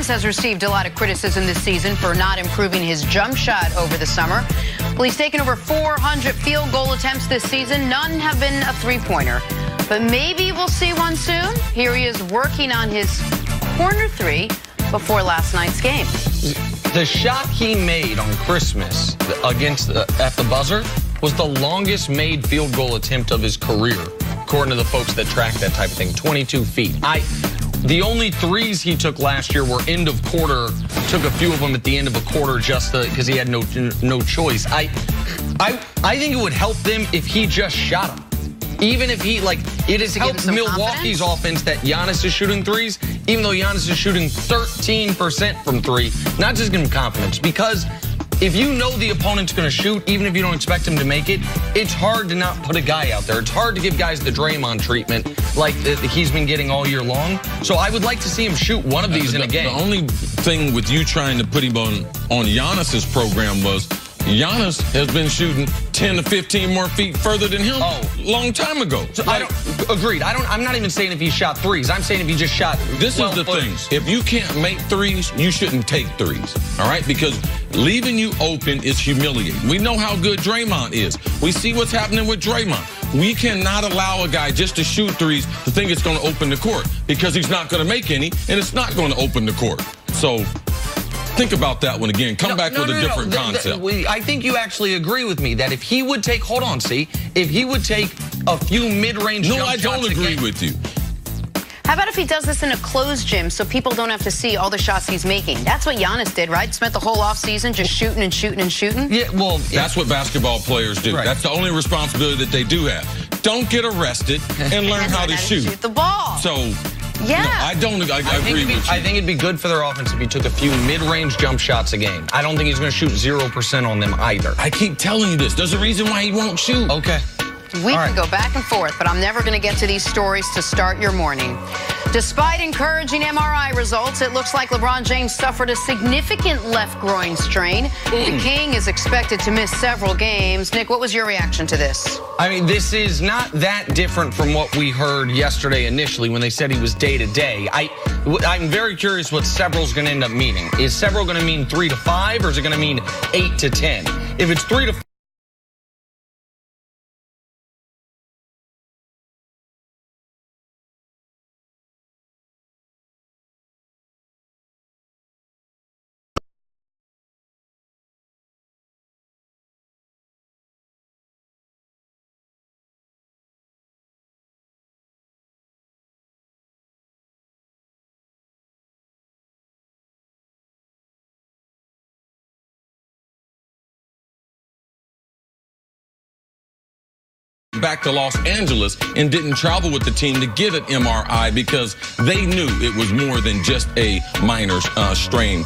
Giannis has received a lot of criticism this season for not improving his jump shot over the summer. Well, he's taken over 400 field goal attempts this season. None have been a three-pointer. But maybe we'll see one soon. Here he is working on his corner three before last night's game. The shot he made on Christmas against at the buzzer was the longest made field goal attempt of his career, according to the folks that track that type of thing, 22 feet. The only threes he took last year were end of quarter. Took a few of them at the end of a quarter just because he had no choice. I think it would help them if he just shot them. Even if he, it has helped Milwaukee's offense that Giannis is shooting threes, even though Giannis is shooting 13% from three. Not just give him confidence, because if you know the opponent's going to shoot, even if you don't expect him to make it, it's hard to not put a guy out there. It's hard to give guys the Draymond treatment like he's been getting all year long. So I would like to see him shoot one of these in a game. The only thing with you trying to put him on Giannis's program was Giannis has been shooting 10 to 15 more feet further than him long time ago. So agreed. I'm not even saying if he shot threes. I'm saying if he just shot. This is the thing. If you can't make threes, you shouldn't take threes. All right? Because leaving you open is humiliating. We know how good Draymond is. We see what's happening with Draymond. We cannot allow a guy just to shoot threes to think it's going to open the court, because he's not going to make any, and it's not going to open the court. So think about that one again. Come back with a different concept. I think you actually agree with me that if he would take, if he would take a few mid-range jump shots. No, I don't agree with you. How about if he does this in a closed gym so people don't have to see all the shots he's making? That's what Giannis did, right? Spent the whole offseason just shooting and shooting and shooting. Yeah, well, that's what basketball players do. Right. That's the only responsibility that they do have. Don't get arrested and learn how to shoot the ball. So, yeah. No, I agree with you. I think it'd be good for their offense if he took a few mid-range jump shots a game. I don't think he's going to shoot 0% on them either. I keep telling you this. There's a reason why he won't shoot. Okay. We can go back and forth, but I'm never going to get to these stories to start your morning. Despite encouraging MRI results, it looks like LeBron James suffered a significant left groin strain. The King is expected to miss several games. Nick, what was your reaction to this? I mean, this is not that different from what we heard yesterday initially when they said he was day-to-day. I'm very curious what several's going to end up meaning. Is several going to mean 3 to 5, or is it going to mean 8 to 10? If it's 3 to 5, back to Los Angeles and didn't travel with the team to get an MRI because they knew it was more than just a minor strain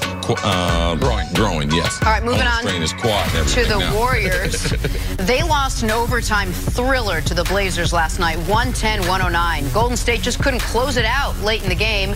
growing. Yes. All right, moving on strain is quad to the Warriors. They lost an overtime thriller to the Blazers last night, 110-109. Golden State just couldn't close it out late in the game.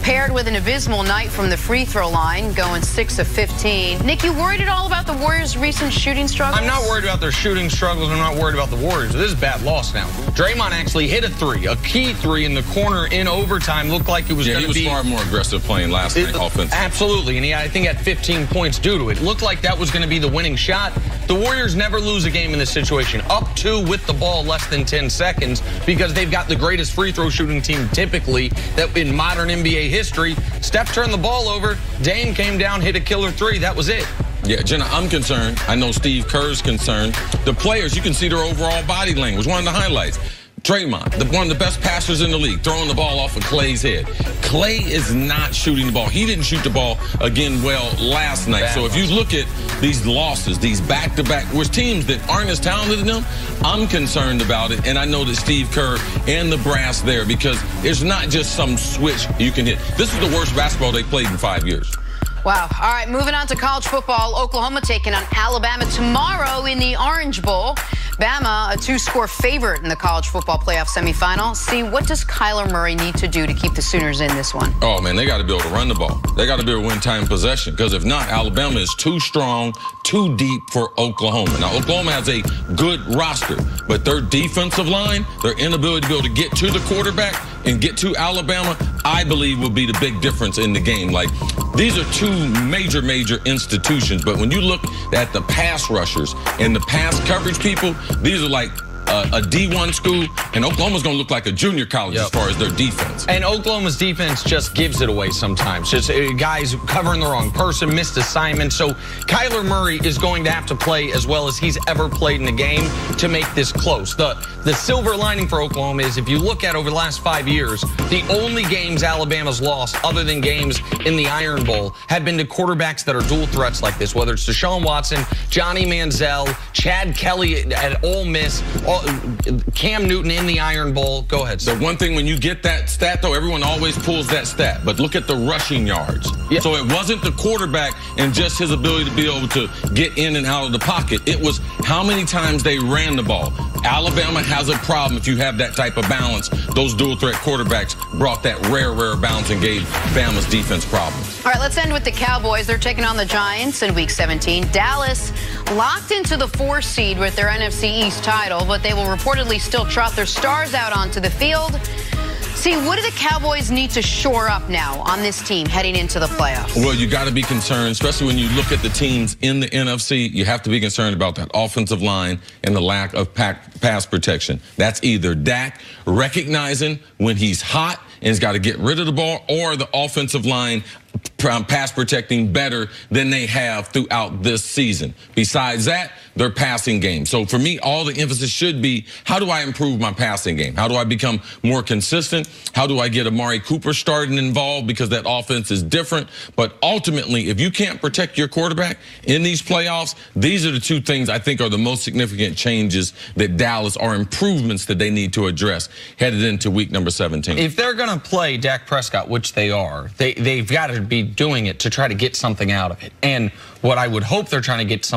Paired with an abysmal night from the free throw line, going 6 of 15. Nick, you worried at all about the Warriors' recent shooting struggles? I'm not worried about their shooting struggles. I'm not worried about the Warriors. This is a bad loss now. Draymond actually hit a key three in the corner in overtime. Looked like it was going to be. He was far more aggressive playing last night offensively. Absolutely, and I think had 15 points due to it. Looked like that was going to be the winning shot. The Warriors never lose a game in this situation. Up 2 with the ball less than 10 seconds because they've got the greatest free throw shooting team typically that in modern NBA history. Steph turned the ball over. Dame came down, hit a killer three. That was it. Yeah, Jenna, I'm concerned. I know Steve Kerr's concerned. The players, you can see their overall body language. One of the highlights. Draymond, one of the best passers in the league, throwing the ball off of Klay's head. Klay is not shooting the ball. He didn't shoot the ball again well last night. So if you look at these losses, these back-to-back, with teams that aren't as talented as them, I'm concerned about it. And I know that Steve Kerr and the brass there, because it's not just some switch you can hit. This is the worst basketball they played in 5 years. Wow. All right, moving on to college football. Oklahoma taking on Alabama tomorrow in the Orange Bowl. Bama, a 2-score favorite in the college football playoff semifinal. See, what does Kyler Murray need to do to keep the Sooners in this one? Oh, man, they got to be able to run the ball. They got to be able to win time possession, because if not, Alabama is too strong, too deep for Oklahoma. Now, Oklahoma has a good roster, but their defensive line, their inability to be able to get to the quarterback, and get to Alabama, I believe will be the big difference in the game. Like, these are two major institutions, but when you look at the pass rushers and the pass coverage people, these are like a D1 school, and Oklahoma's going to look like a junior college as far as their defense. And Oklahoma's defense just gives it away sometimes. Just guys covering the wrong person, missed assignments. So Kyler Murray is going to have to play as well as he's ever played in a game to make this close. The silver lining for Oklahoma is if you look at over the last 5 years, the only games Alabama's lost other than games in the Iron Bowl have been to quarterbacks that are dual threats like this, whether it's Deshaun Watson, Johnny Manziel, Chad Kelly at Ole Miss, Cam Newton in the Iron Bowl. Go ahead. The one thing when you get that stat, though, everyone always pulls that stat. But look at the rushing yards. Yep. So it wasn't the quarterback and just his ability to be able to get in and out of the pocket. It was how many times they ran the ball. Alabama has a problem if you have that type of balance. Those dual threat quarterbacks brought that rare balance and gave Bama's defense problems. All right, let's end with the Cowboys. They're taking on the Giants in Week 17. Dallas locked into the 4 seed with their NFC East title, but they will reportedly still trot their stars out onto the field. See, what do the Cowboys need to shore up now on this team heading into the playoffs? Well, you got to be concerned, especially when you look at the teams in the NFC. You have to be concerned about that offensive line and the lack of pass protection. That's either Dak recognizing when he's hot and he's got to get rid of the ball, or the offensive line pass protecting better than they have throughout this season. Besides that, their passing game. So for me, all the emphasis should be, how do I improve my passing game? How do I become more consistent? How do I get Amari Cooper started and involved, because that offense is different? But ultimately, if you can't protect your quarterback in these playoffs, these are the two things I think are the most significant changes that Dallas, are improvements that they need to address headed into week number 17. If they're going to play Dak Prescott, which they are, they've got to be doing it to try to get something out of it. And what I would hope they're trying to get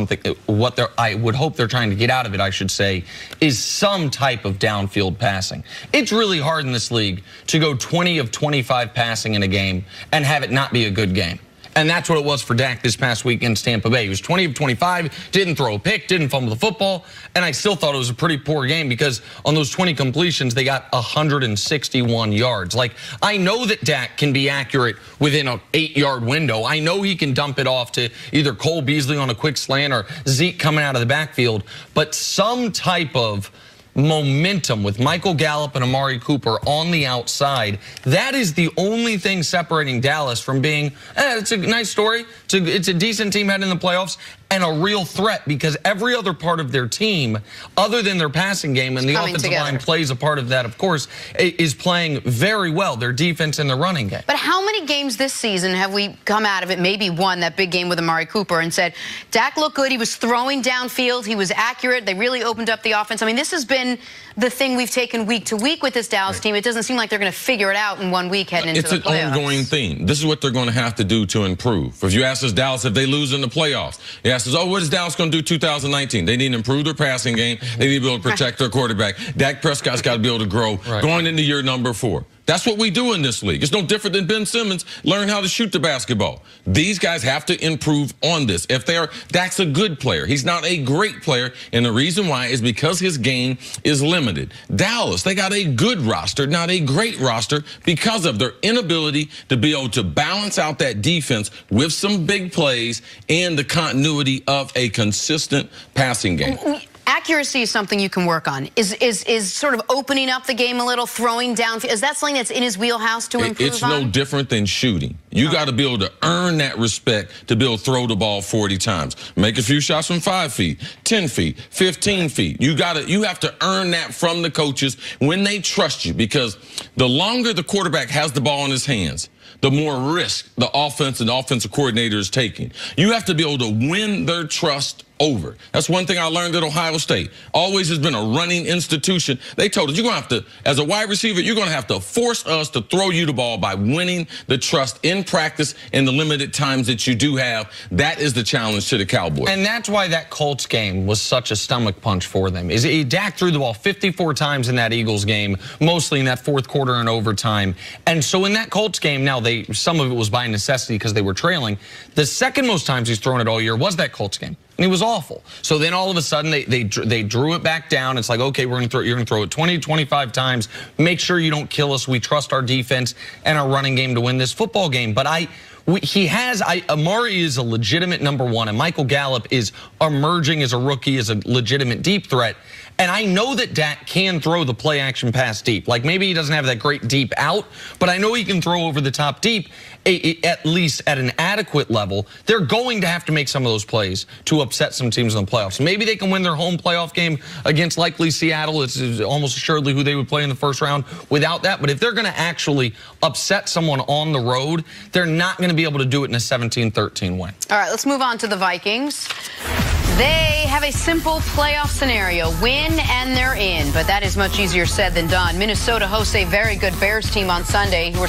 I would hope they're trying to get out of it, I should say, is some type of downfield passing. It's really hard in this league to go 20 of 25 passing in a game and have it not be a good game. And that's what it was for Dak this past week against Tampa Bay. He was 20 of 25, didn't throw a pick, didn't fumble the football, and I still thought it was a pretty poor game because on those 20 completions, they got 161 yards. Like, I know that Dak can be accurate within an 8-yard window. I know he can dump it off to either Cole Beasley on a quick slant or Zeke coming out of the backfield, but some type of momentum with Michael Gallup and Amari Cooper on the outside, that is the only thing separating Dallas from being, it's a nice story, it's a decent team heading in the playoffs, and a real threat, because every other part of their team, other than their passing game, and the offensive line plays a part of that, of course, is playing very well, their defense and their running game. But how many games this season have we come out of it, maybe one, that big game with Amari Cooper, and said, Dak looked good, he was throwing downfield, he was accurate, they really opened up the offense. I mean, this has been the thing we've taken week to week with this Dallas team. It doesn't seem like they're going to figure it out in 1 week heading into the playoffs. It's an ongoing theme. This is what they're going to have to do to improve. If you ask us, Dallas, if they lose in the playoffs, you ask us, oh, what is Dallas going to do 2019? They need to improve their passing game. They need to be able to protect their quarterback. Dak Prescott's got to be able to grow going into year number 4. That's what we do in this league. It's no different than Ben Simmons learn how to shoot the basketball. These guys have to improve on this. Dak's a good player. He's not a great player, and the reason why is because his game is limited. Dallas, they got a good roster, not a great roster, because of their inability to be able to balance out that defense with some big plays and the continuity of a consistent passing game. Accuracy is something you can work on. Is sort of opening up the game a little, throwing down. Is that something that's in his wheelhouse to improve It's no different than shooting. You got to be able to earn that respect to be able to throw the ball 40 times. Make a few shots from 5 feet, 10 feet, 15 feet. You have to earn that from the coaches when they trust you, because the longer the quarterback has the ball in his hands, the more risk the offense and the offensive coordinator is taking. You have to be able to win their trust over. That's one thing I learned at Ohio State. Always has been a running institution. They told us, you're going to have to, as a wide receiver, you're going to have to force us to throw you the ball by winning the trust in practice in the limited times that you do have. That is the challenge to the Cowboys. And that's why that Colts game was such a stomach punch for them. Dak threw the ball 54 times in that Eagles game, mostly in that fourth quarter and overtime. And so in that Colts game, now some of it was by necessity because they were trailing. The second most times he's thrown it all year was that Colts game. And he was awful. So then all of a sudden they drew it back down. It's like, okay, you're going to throw it 20, 25 times. Make sure you don't kill us. We trust our defense and our running game to win this football game. But Amari is a legitimate number one, and Michael Gallup is emerging as a rookie as a legitimate deep threat. And I know that Dak can throw the play action pass deep. Like, maybe he doesn't have that great deep out, but I know he can throw over the top deep, at least at an adequate level. They're going to have to make some of those plays to upset some teams in the playoffs. Maybe they can win their home playoff game against likely Seattle. It's almost assuredly who they would play in the first round without that. But if they're going to actually upset someone on the road, they're not going to be able to do it in a 17-13 way. All right, let's move on to the Vikings. They have a simple playoff scenario: win and they're in. But that is much easier said than done. Minnesota hosts a very good Bears team on Sunday, who are